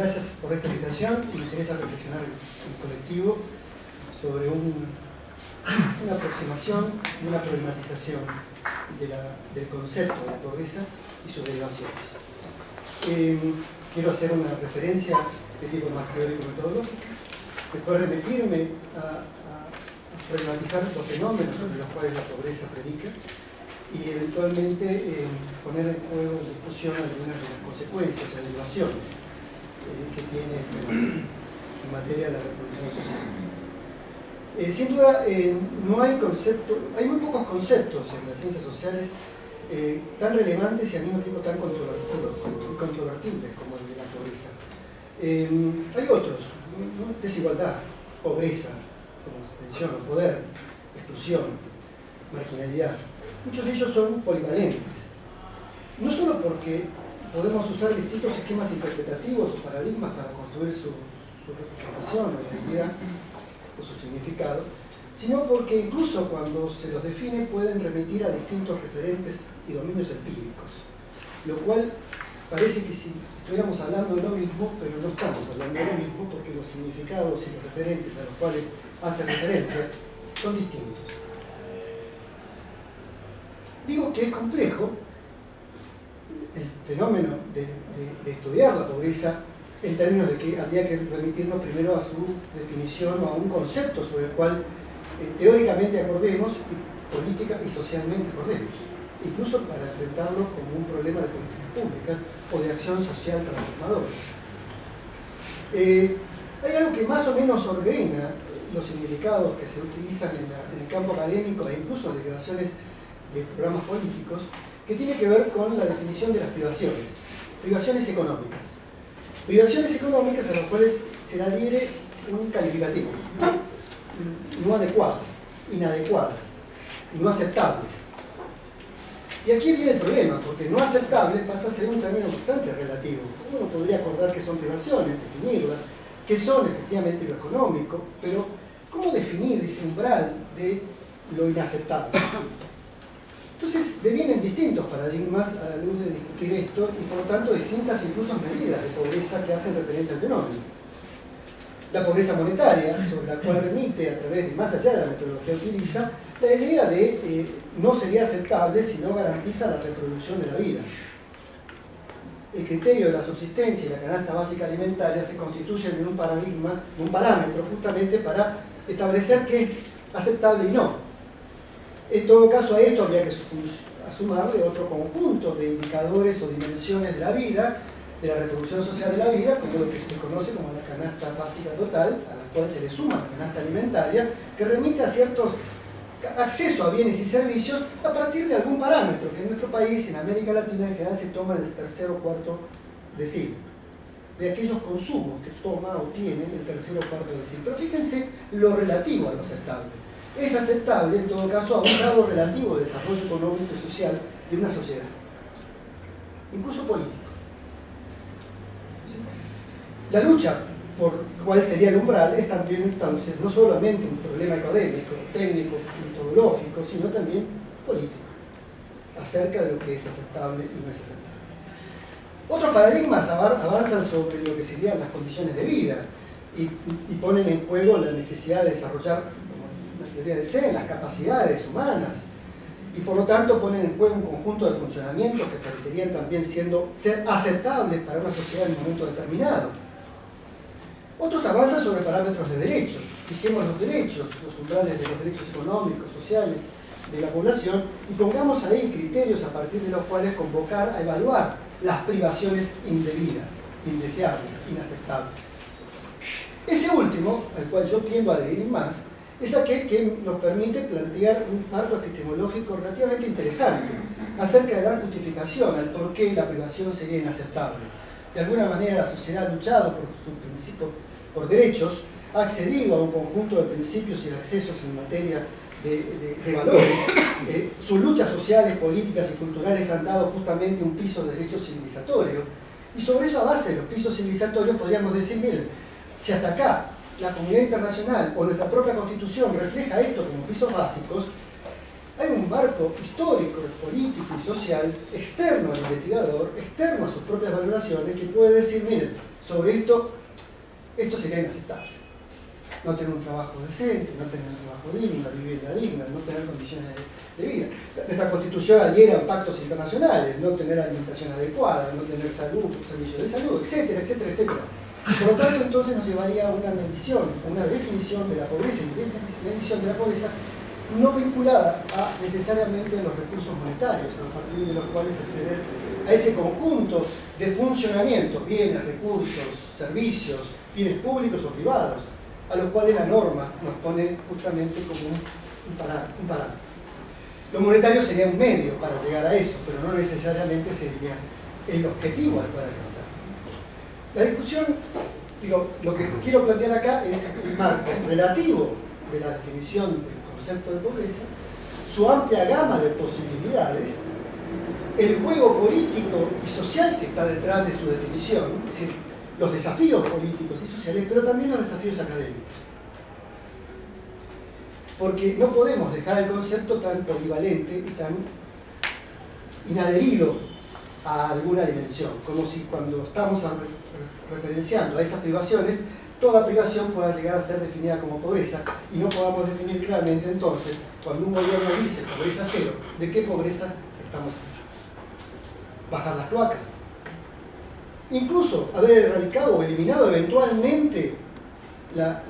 gracias por esta invitación. Me interesa reflexionar en colectivo sobre una aproximación y una problematización del concepto de la pobreza y sus derivaciones. Quiero hacer una referencia de tipo más teórico-metodológica, después remitirme a problematizar los fenómenos sobre los cuales la pobreza predica y eventualmente poner en juego en discusión algunas de las consecuencias o derivaciones que tiene en materia de la reproducción social. Sin duda, hay muy pocos conceptos en las ciencias sociales tan relevantes y al mismo tiempo tan controvertibles como el de la pobreza. Hay otros, ¿no? Desigualdad, pobreza, como se menciona, poder, exclusión, marginalidad. Muchos de ellos son polivalentes. No solo porque podemos usar distintos esquemas interpretativos o paradigmas para construir su representación o identidad o su significado, sino porque incluso cuando se los define pueden remitir a distintos referentes y dominios empíricos, lo cual parece que si estuviéramos hablando de lo mismo, pero no estamos hablando de lo mismo porque los significados y los referentes a los cuales hace referencia son distintos. Digo que es complejo el fenómeno de estudiar la pobreza en términos de que habría que remitirnos primero a su definición o a un concepto sobre el cual teóricamente acordemos y política y socialmente acordemos, incluso para enfrentarlo como un problema de políticas públicas o de acción social transformadora. Hay algo que más o menos ordena los significados que se utilizan en el campo académico e incluso derivaciones de programas políticos, que tiene que ver con la definición de las privaciones económicas. Privaciones económicas a las cuales se le adhiere un calificativo, no adecuadas, inadecuadas, no aceptables. Y aquí viene el problema, porque no aceptables pasa a ser un término bastante relativo. Uno podría acordar que son privaciones, definirlas, que son efectivamente lo económico, pero ¿cómo definir ese umbral de lo inaceptable? Entonces devienen distintos paradigmas a la luz de discutir esto y por lo tanto distintas incluso medidas de pobreza que hacen referencia al fenómeno. La pobreza monetaria, sobre la cual remite a través de, más allá de la metodología que utiliza, la idea de no sería aceptable si no garantiza la reproducción de la vida. El criterio de la subsistencia y la canasta básica alimentaria se constituyen en un paradigma, un parámetro justamente para establecer qué es aceptable y no. En todo caso a esto habría que sumarle otro conjunto de indicadores o dimensiones de la vida, de la reproducción social de la vida, como lo que se conoce como la canasta básica total, a la cual se le suma la canasta alimentaria, que remite a ciertos acceso a bienes y servicios a partir de algún parámetro, que en nuestro país, en América Latina, en general se toma en el tercer o cuarto decil, de aquellos consumos que toma o tiene el tercer o cuarto decil. Pero fíjense lo relativo a lo aceptable. Es aceptable, en todo caso, a un grado relativo de desarrollo económico y social de una sociedad, incluso político. ¿Sí? La lucha por cuál sería el umbral es también, entonces, no solamente un problema académico, técnico, metodológico, sino también político, acerca de lo que es aceptable y no es aceptable. Otros paradigmas avanzan sobre lo que serían las condiciones de vida y ponen en juego la necesidad de desarrollar, como la teoría de Zen, las capacidades humanas, y por lo tanto ponen en juego un conjunto de funcionamientos que parecerían también ser aceptables para una sociedad en un momento determinado. Otros avanzan sobre parámetros de derechos. Fijemos los derechos, los umbrales de los derechos económicos, sociales de la población y pongamos ahí criterios a partir de los cuales convocar a evaluar las privaciones indebidas, indeseables, inaceptables. Ese último, al cual yo tiendo a adherir más, es aquel que nos permite plantear un marco epistemológico relativamente interesante acerca de dar justificación al por qué la privación sería inaceptable. De alguna manera la sociedad ha luchado por derechos, ha accedido a un conjunto de principios y de accesos en materia de valores. Sus luchas sociales, políticas y culturales han dado justamente un piso de derecho civilizatorio. Y sobre eso, a base de los pisos civilizatorios, podríamos decir, miren, si hasta acá la comunidad internacional o nuestra propia Constitución refleja esto como pisos básicos, hay un marco histórico, político y social, externo al investigador, externo a sus propias valoraciones, que puede decir, miren, sobre esto sería inaceptable. No tener un trabajo decente, no tener un trabajo digno, una vivienda digna, no tener condiciones de vida. Nuestra Constitución adhiere a pactos internacionales, no tener alimentación adecuada, no tener salud, servicios de salud, etcétera, etcétera, etcétera. Por lo tanto, entonces nos llevaría a una medición, a una definición de la pobreza y medición de la pobreza no vinculada necesariamente a los recursos monetarios, a partir de los cuales acceder a ese conjunto de funcionamientos, bienes, recursos, servicios, bienes públicos o privados, a los cuales la norma nos pone justamente como un parámetro. Lo monetario sería un medio para llegar a eso, pero no necesariamente sería el objetivo al cual alcanzar. La discusión, lo que quiero plantear acá es el marco relativo de la definición del concepto de pobreza, su amplia gama de posibilidades, el juego político y social que está detrás de su definición, es decir, los desafíos políticos y sociales, pero también los desafíos académicos. Porque no podemos dejar el concepto tan polivalente y tan inadherido a alguna dimensión, como si cuando estamos referenciando a esas privaciones, toda privación pueda llegar a ser definida como pobreza y no podamos definir claramente entonces, cuando un gobierno dice pobreza cero, ¿de qué pobreza estamos hablando? Bajar las cloacas. Incluso haber erradicado o eliminado eventualmente la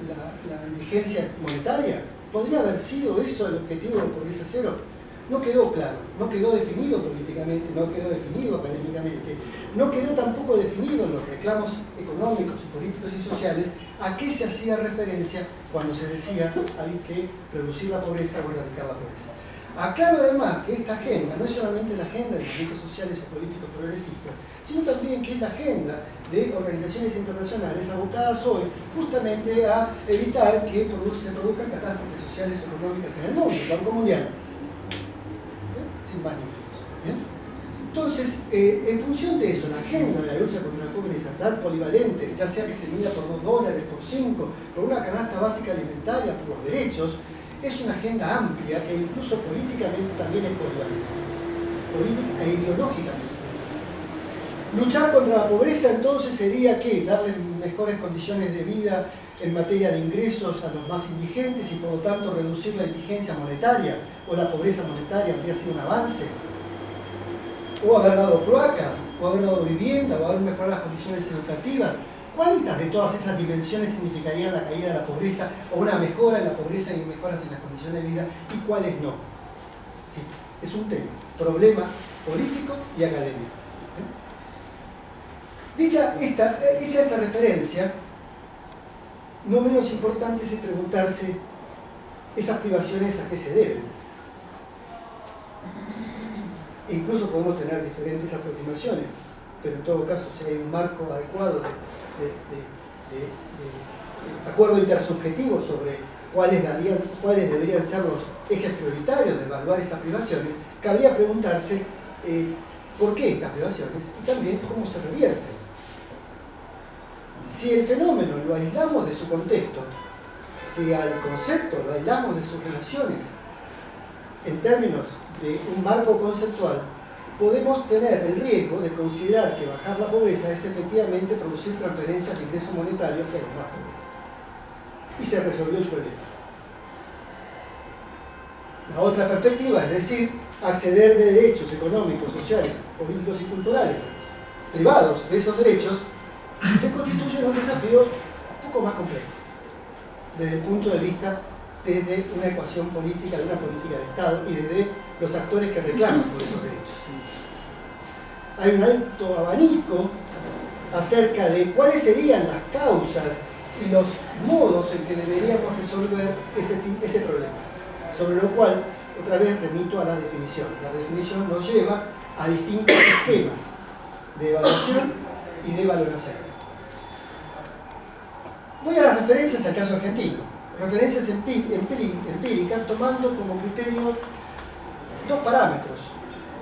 indigencia monetaria. ¿Podría haber sido eso el objetivo de pobreza cero? No quedó claro, no quedó definido políticamente, no quedó definido académicamente, no quedó tampoco definido en los reclamos económicos, políticos y sociales a qué se hacía referencia cuando se decía hay que reducir la pobreza o erradicar la pobreza. Aclaro además que esta agenda no es solamente la agenda de movimientos sociales o políticos progresistas, sino también que es la agenda de organizaciones internacionales abocadas hoy justamente a evitar que se produzcan catástrofes sociales o económicas en el mundo, el Banco Mundial. Sin más ni menos. Entonces, en función de eso, la agenda de la lucha contra la pobreza, tan polivalente, ya sea que se mida por $2, por 5, por una canasta básica alimentaria, por los derechos, es una agenda amplia que incluso políticamente también es polivalente, política e ideológicamente. Luchar contra la pobreza entonces sería ¿qué? Darle mejores condiciones de vida en materia de ingresos a los más indigentes y por lo tanto reducir la indigencia monetaria o la pobreza monetaria habría sido un avance, o haber dado cloacas, o haber dado vivienda, o haber mejorado las condiciones educativas. ¿Cuántas de todas esas dimensiones significarían la caída de la pobreza o una mejora en la pobreza y mejoras en las condiciones de vida y cuáles no? Sí, es un tema, problema político y académico. Dicha esta referencia, no menos importante es preguntarse esas privaciones a qué se deben. E incluso podemos tener diferentes aproximaciones, pero en todo caso si hay un marco adecuado de acuerdo intersubjetivo sobre cuáles deberían ser los ejes prioritarios de evaluar esas privaciones, cabría preguntarse por qué estas privaciones y también cómo se revierten. Si el fenómeno lo aislamos de su contexto, si al concepto lo aislamos de sus relaciones en términos de un marco conceptual, podemos tener el riesgo de considerar que bajar la pobreza es efectivamente producir transferencias de ingresos monetarios hacia los más pobres. Y se resolvió el problema. La otra perspectiva, es decir, acceder de derechos económicos, sociales, políticos y culturales privados de esos derechos, se constituye un desafío un poco más complejo, desde el punto de vista desde una ecuación política, de una política de Estado y desde los actores que reclaman por esos derechos. Hay un alto abanico acerca de cuáles serían las causas y los modos en que deberíamos resolver ese problema, sobre lo cual, otra vez, remito a la definición. La definición nos lleva a distintos esquemas de evaluación y de valoración. Voy a las referencias al caso argentino, referencias empíricas tomando como criterio dos parámetros.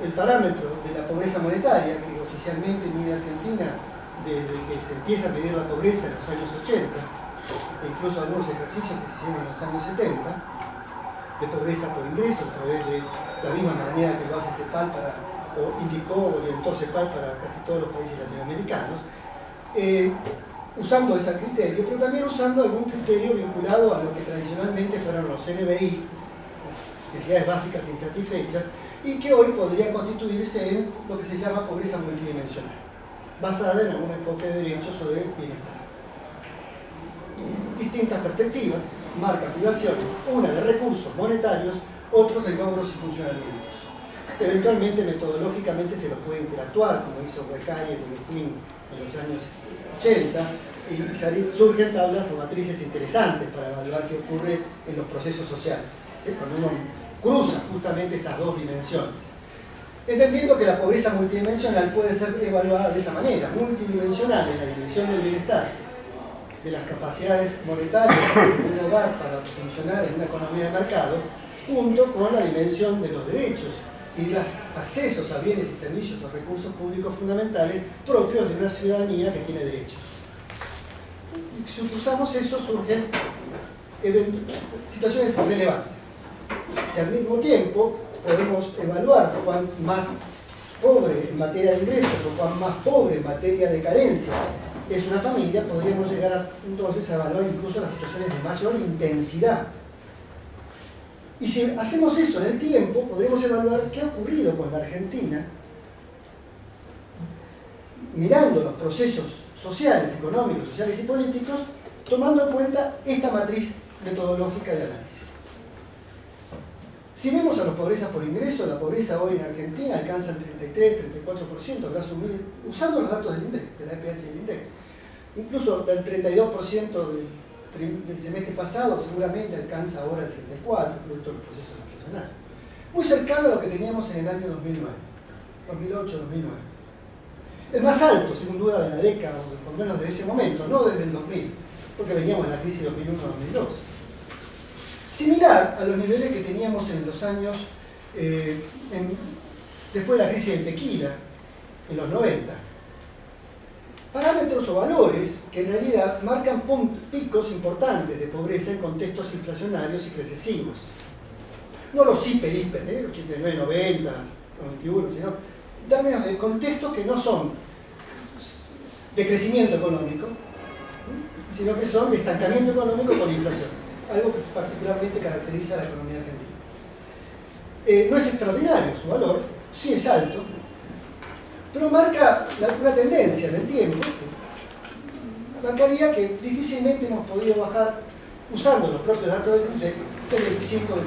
El parámetro de la pobreza monetaria, que oficialmente mide Argentina desde que se empieza a medir la pobreza en los años 80, e incluso algunos ejercicios que se hicieron en los años 70, de pobreza por ingreso, a través de la misma manera que lo hace CEPAL para o indicó, orientó CEPAL para casi todos los países latinoamericanos, usando ese criterio, pero también usando algún criterio vinculado a lo que tradicionalmente fueron los NBI, las necesidades básicas insatisfechas, y que hoy podría constituirse en lo que se llama pobreza multidimensional, basada en algún enfoque de derechos o de bienestar. Distintas perspectivas, marcan privaciones, una de recursos monetarios, otros de logros y funcionamientos. Eventualmente, metodológicamente, se los puede interactuar, como hizo Recari y Agustín en los años 80, y surgen tablas o matrices interesantes para evaluar qué ocurre en los procesos sociales, ¿sí? Cuando uno cruza justamente estas dos dimensiones. Entendiendo que la pobreza multidimensional puede ser evaluada de esa manera, multidimensional en la dimensión del bienestar, de las capacidades monetarias de un hogar para funcionar en una economía de mercado, junto con la dimensión de los derechos y los accesos a bienes y servicios o recursos públicos fundamentales propios de una ciudadanía que tiene derechos. Y si usamos eso, surgen situaciones relevantes. Si al mismo tiempo podemos evaluar cuán más pobre en materia de ingresos o cuán más pobre en materia de carencia es una familia, podríamos llegar entonces a evaluar incluso las situaciones de mayor intensidad. Y si hacemos eso en el tiempo, podremos evaluar qué ha ocurrido con la Argentina, mirando los procesos sociales, económicos, sociales y políticos, tomando en cuenta esta matriz metodológica de análisis. Si vemos a las pobrezas por ingreso, la pobreza hoy en Argentina alcanza el 33-34%, habrá subido, usando los datos del INDEC, de la EPH y del INDEC. Incluso del 32% del semestre pasado seguramente alcanza ahora el 34%, producto del proceso inflacionario. Muy cercano a lo que teníamos en el año 2009, 2008-2009. El más alto, sin duda, de la década, o por lo menos desde ese momento, no desde el 2000, porque veníamos en la crisis 2001-2002. Similar a los niveles que teníamos en los años, después de la crisis del tequila, en los 90. Parámetros o valores que en realidad marcan picos importantes de pobreza en contextos inflacionarios y recesivos. No los hiper, 89, 90, 91, sino en términos de contextos que no son de crecimiento económico, sino que son de estancamiento económico con inflación, algo que particularmente caracteriza a la economía argentina. No es extraordinario su valor, sí es alto, pero marca una tendencia en el tiempo, marcaría que difícilmente hemos podido bajar, usando los propios datos del 25 o 26%.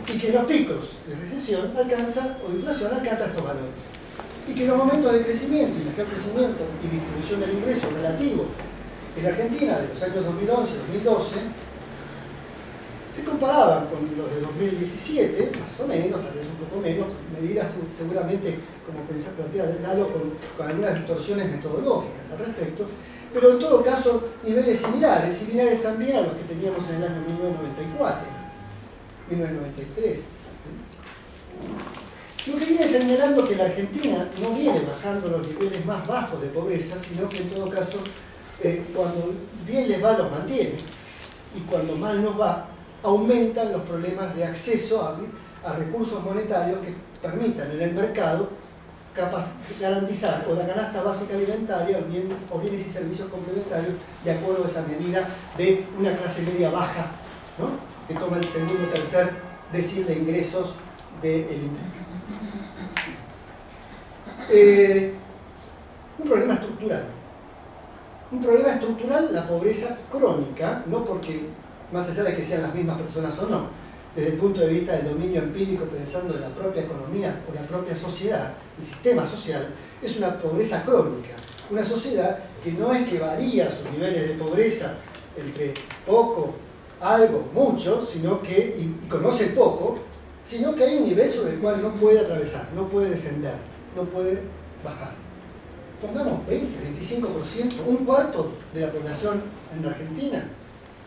Y que los picos de recesión alcanzan, o de inflación alcanzan estos valores. Y que en los momentos de crecimiento, y mejor crecimiento y distribución del ingreso relativo en Argentina de los años 2011-2012, se comparaban con los de 2017, más o menos, tal vez un poco menos, medidas seguramente, como plantea Lalo, con algunas distorsiones metodológicas al respecto, pero en todo caso niveles similares también a los que teníamos en el año 1994, 1993. Lo que viene señalando que la Argentina no viene bajando los niveles más bajos de pobreza, sino que en todo caso, cuando bien les va, los mantiene, y cuando mal nos va, aumentan los problemas de acceso a recursos monetarios que permitan en el mercado garantizar o la canasta básica alimentaria o bienes y servicios complementarios de acuerdo a esa medida de una clase media baja, ¿no?, que toma el segundo o tercer decil de ingresos del INDEC. Un problema estructural. Un problema estructural, la pobreza crónica, no porque, más allá de que sean las mismas personas o no, desde el punto de vista del dominio empírico, pensando en la propia economía o la propia sociedad, el sistema social, es una pobreza crónica. Una sociedad que no es que varía sus niveles de pobreza entre poco, algo, mucho, sino que, y conoce poco, sino que hay un nivel sobre el cual no puede atravesar, no puede descender, no puede bajar. Pongamos 20, 25%, un cuarto de la población en Argentina.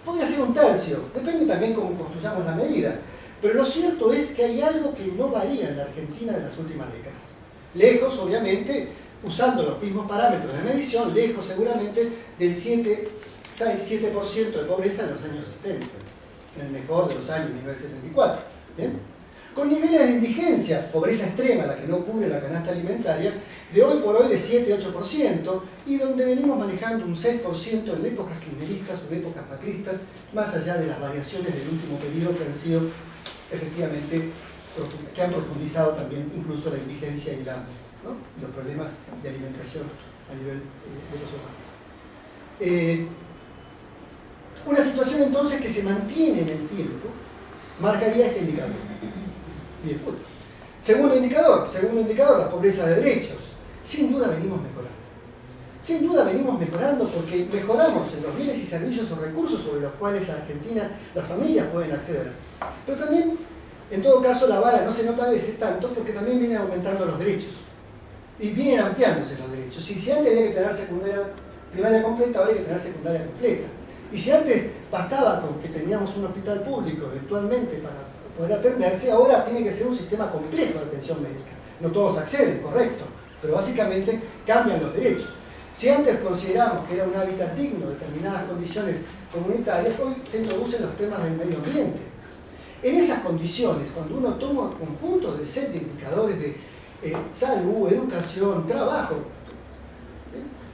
Podría ser un tercio, depende también cómo construyamos la medida. Pero lo cierto es que hay algo que no varía en la Argentina en las últimas décadas. Lejos, obviamente, usando los mismos parámetros de medición, lejos seguramente del 7% de pobreza en los años 70, en el mejor de los años 1974. ¿Bien? con niveles de indigencia, pobreza extrema, la que no cubre la canasta alimentaria, de hoy por hoy de 7-8%, y donde venimos manejando un 6% en épocas kirchneristas o en épocas macristas, más allá de las variaciones del último periodo que han sido efectivamente, que han profundizado también incluso la indigencia y los problemas de alimentación a nivel de los hogares. Una situación entonces que se mantiene en el tiempo marcaría este indicador. Bien, bueno. Segundo indicador, la pobreza de derechos. Sin duda venimos mejorando. Sin duda venimos mejorando porque mejoramos en los bienes y servicios o recursos sobre los cuales la Argentina, las familias pueden acceder. Pero también, en todo caso, la vara no se nota a veces tanto porque también vienen aumentando los derechos. Y vienen ampliándose los derechos. Y si antes había que tener primaria completa, ahora hay que tener secundaria completa. Y si antes bastaba con que teníamos un hospital público eventualmente para poder atenderse, ahora tiene que ser un sistema complejo de atención médica. No todos acceden, correcto, pero básicamente cambian los derechos. Si antes consideramos que era un hábitat digno, determinadas condiciones comunitarias, hoy se introducen los temas del medio ambiente. En esas condiciones, cuando uno toma un conjunto de set de indicadores de salud, educación, trabajo,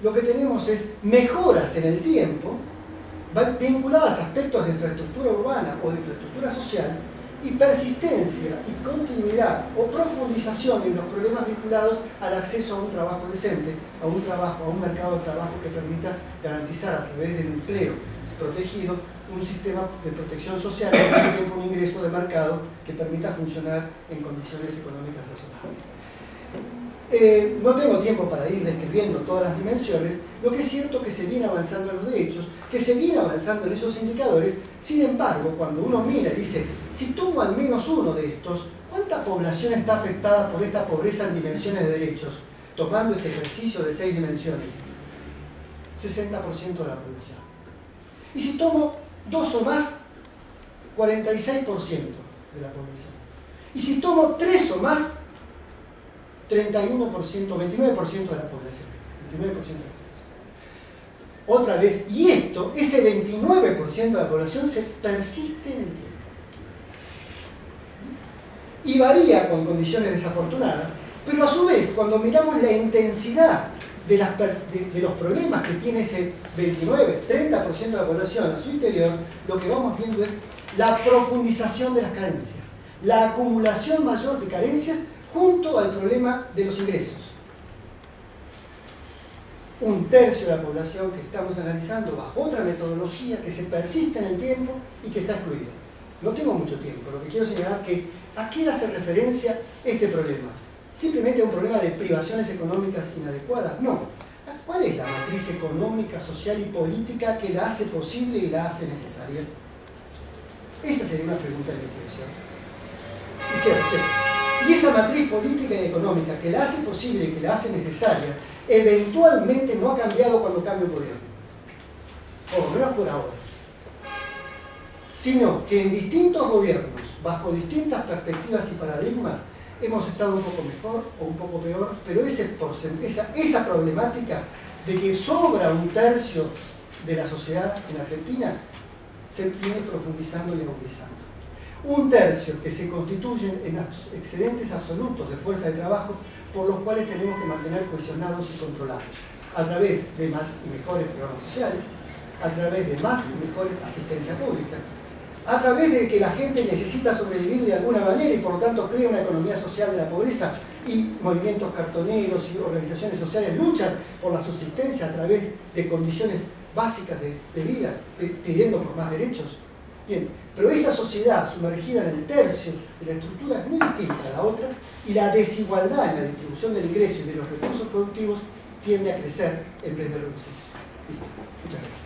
lo que tenemos es mejoras en el tiempo vinculadas a aspectos de infraestructura urbana o de infraestructura social y persistencia y continuidad o profundización en los problemas vinculados al acceso a un trabajo decente, a un mercado de trabajo que permita garantizar a través del empleo protegido un sistema de protección social y al mismo tiempo un ingreso de mercado que permita funcionar en condiciones económicas razonables. No tengo tiempo para ir describiendo todas las dimensiones, lo que es cierto que se viene avanzando en los derechos, que se viene avanzando en esos indicadores. Sin embargo, cuando uno mira y dice, si tomo al menos uno de estos, ¿cuánta población está afectada por esta pobreza en dimensiones de derechos? Tomando este ejercicio de 6 dimensiones, 60% de la población. Y si tomo 2 o más, 46% de la población. Y si tomo 3 o más, 31%, 29% de la población. 29% de la población. Otra vez, y ese 29% de la población se persiste en el tiempo. Y varía con condiciones desafortunadas, pero a su vez, cuando miramos la intensidad de los problemas que tiene ese 29-30% de la población a su interior, lo que vamos viendo es la profundización de las carencias, la acumulación mayor de carencias junto al problema de los ingresos. Un tercio de la población que estamos analizando bajo otra metodología que se persiste en el tiempo y que está excluida. No tengo mucho tiempo, lo que quiero señalar es que ¿a qué hace referencia este problema? ¿Simplemente a un problema de privaciones económicas inadecuadas? No. ¿Cuál es la matriz económica, social y política que la hace posible y la hace necesaria? Esa sería una pregunta de investigación. Y cierto. Y esa matriz política y económica que la hace posible y que la hace necesaria, eventualmente no ha cambiado cuando cambia el gobierno. Por lo menos por ahora. Sino que en distintos gobiernos, bajo distintas perspectivas y paradigmas, hemos estado un poco mejor o un poco peor, pero esa problemática de que sobra un tercio de la sociedad en Argentina se viene profundizando y agudizando. Un tercio que se constituyen en excedentes absolutos de fuerza de trabajo por los cuales tenemos que mantener cohesionados y controlados a través de más y mejores programas sociales, a través de más y mejores asistencia pública, a través de que la gente necesita sobrevivir de alguna manera y por lo tanto crea una economía social de la pobreza y movimientos cartoneros y organizaciones sociales luchan por la subsistencia a través de condiciones básicas de vida, pidiendo por más derechos. Bien, pero esa sociedad sumergida en el tercio de la estructura es muy distinta a la otra y la desigualdad en la distribución del ingreso y de los recursos productivos tiende a crecer en vez de reducirse. Muchas gracias.